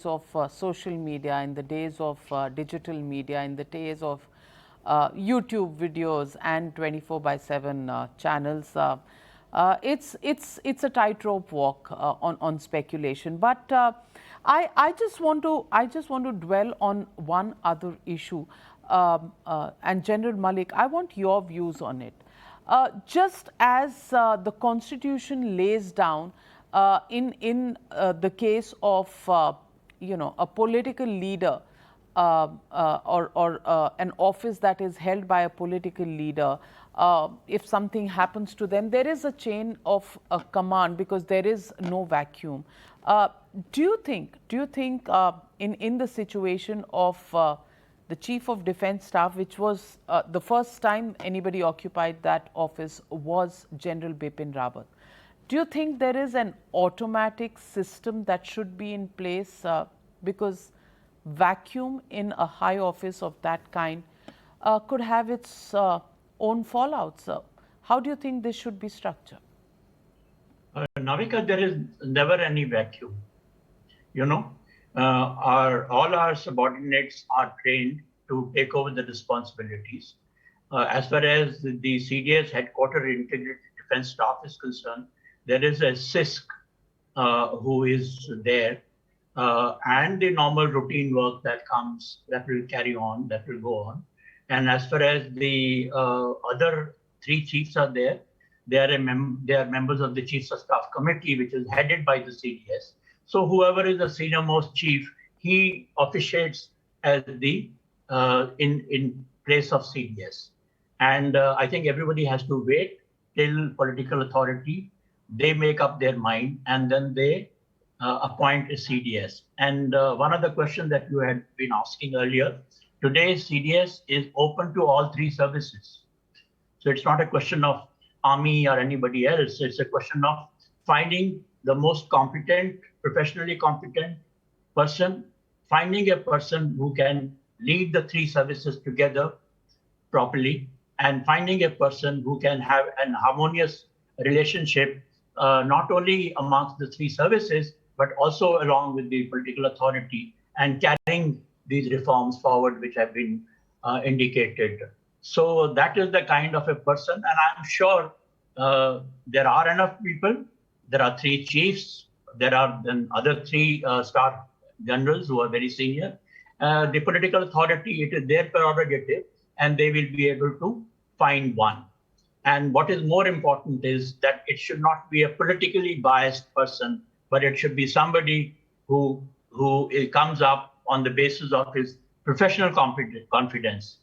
of social media, in the days of digital media, in the days of YouTube videos and 24/7 channels, it's a tightrope walk on speculation. But I just want to dwell on one other issue, and General Malik, I want your views on it. Just as the Constitution lays down in the case of a political leader or an office that is held by a political leader, if something happens to them, there is a chain of command because there is no vacuum. Do you think in the situation of the Chief of Defence Staff, which was the first time anybody occupied that office, was General Bipin Rawat, do you think there is an automatic system that should be in place? Because vacuum in a high office of that kind could have its own fallouts. How do you think this should be structured? Navika, there is never any vacuum. All our subordinates are trained to take over the responsibilities. As far as the CDS headquarters integrated defense staff is concerned, there is a CISC who is there, and the normal routine work that comes, that will carry on, that will go on. And as far as the other three chiefs are there, they are members of the Chiefs of Staff Committee, which is headed by the CDS. So whoever is the senior most chief, he officiates as the in place of CDS. And I think everybody has to wait till political authority, they make up their mind, and then they appoint a CDS. And one of the questions that you had been asking earlier, today CDS is open to all three services. So it's not a question of army or anybody else. It's a question of finding the most competent, professionally competent person, finding a person who can lead the three services together properly, and finding a person who can have an harmonious relationship, not only amongst the three services, but also along with the political authority, and carrying these reforms forward, which have been indicated. So that is the kind of a person, and I'm sure there are enough people. There are three chiefs. There are then other three staff generals who are very senior. The political authority, it is their prerogative, and they will be able to find one. And what is more important is that it should not be a politically biased person, but it should be somebody who comes up on the basis of his professional competence,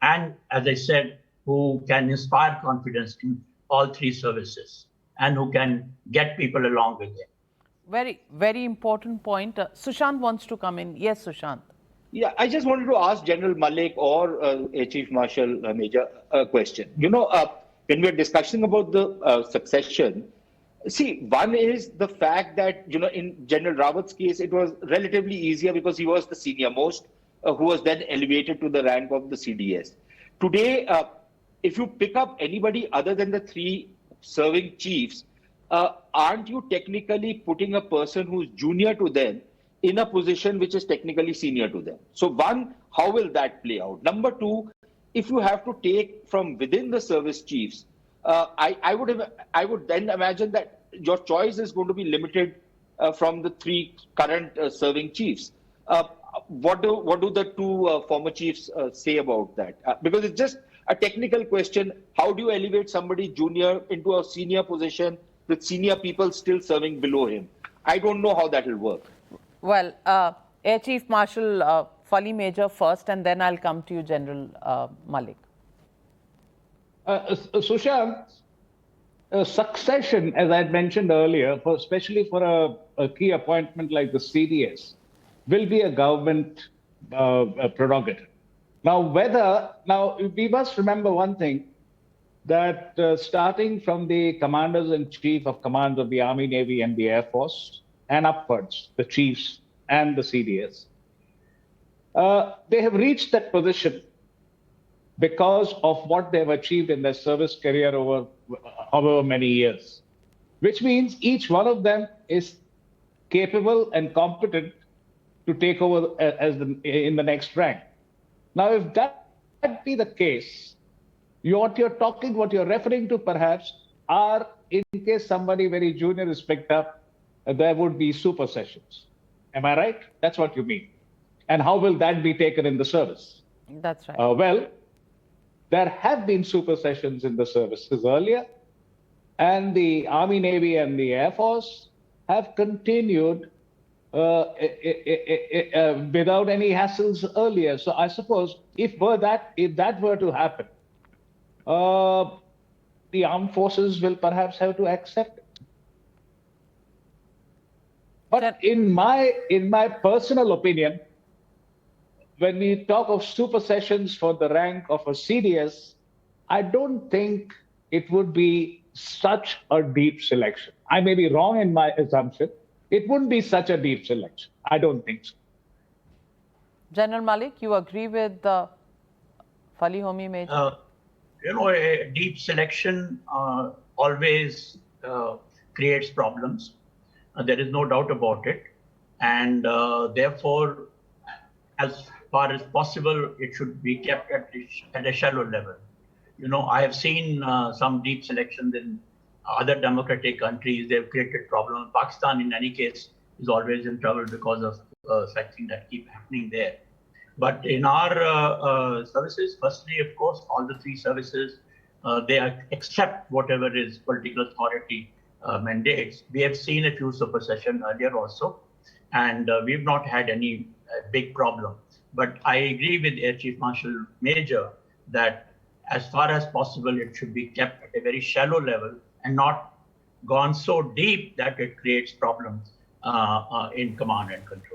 and as I said, who can inspire confidence in all three services and who can get people along with it. Very, very important point. Sushant wants to come in. Yes, Sushant. Yeah, I just wanted to ask General Malik or Chief Marshal Major a question. When we're discussing about the succession, see, one is the fact that, in General Rawat's case, it was relatively easier because he was the senior most, who was then elevated to the rank of the CDS. Today, if you pick up anybody other than the three serving chiefs, aren't you technically putting a person who's junior to them in a position which is technically senior to them? So one, how will that play out? Number two, if you have to take from within the service chiefs, I would then imagine that your choice is going to be limited from the three current serving chiefs. What do the two former chiefs say about that? Because it's just a technical question. How do you elevate somebody junior into a senior position with senior people still serving below him? I don't know how that will work. Well, Air Chief Marshal Fali Major first, and then I'll come to you, General Malik. Sushant, succession, as I had mentioned earlier, especially for a key appointment like the CDS, will be a government prerogative. Now, we must remember one thing, that starting from the commanders-in-chief of commands of the Army, Navy, and the Air Force, and upwards, the chiefs and the CDS, they have reached that position because of what they have achieved in their service career over however many years, which means each one of them is capable and competent to take over in the next rank. Now, if that be the case, what you're referring to perhaps are, in case somebody very junior is picked up, there would be supersessions. Am I right? That's what you mean. And how will that be taken in the service? That's right. Well, there have been supersessions in the services earlier, and the Army, Navy, and the Air Force have continued without any hassles earlier. So I suppose if that were to happen, the armed forces will perhaps have to accept it. But in my personal opinion, when we talk of supersessions for the rank of a CDS, I don't think it would be such a deep selection. I may be wrong in my assumption. It wouldn't be such a deep selection. I don't think so. General Malik, you agree with Fali Homi Major? A deep selection always creates problems. There is no doubt about it. And therefore, as far as possible, it should be kept at a shallow level. I have seen some deep selections in other democratic countries. They've created problems. Pakistan, in any case, is always in trouble because of such things that keep happening there. But in our services, firstly, of course, all the three services, they accept whatever is political authority mandates. We have seen a few supersessions earlier also, and we've not had any big problem. But I agree with Air Chief Marshal Major that as far as possible, it should be kept at a very shallow level and not gone so deep that it creates problems in command and control.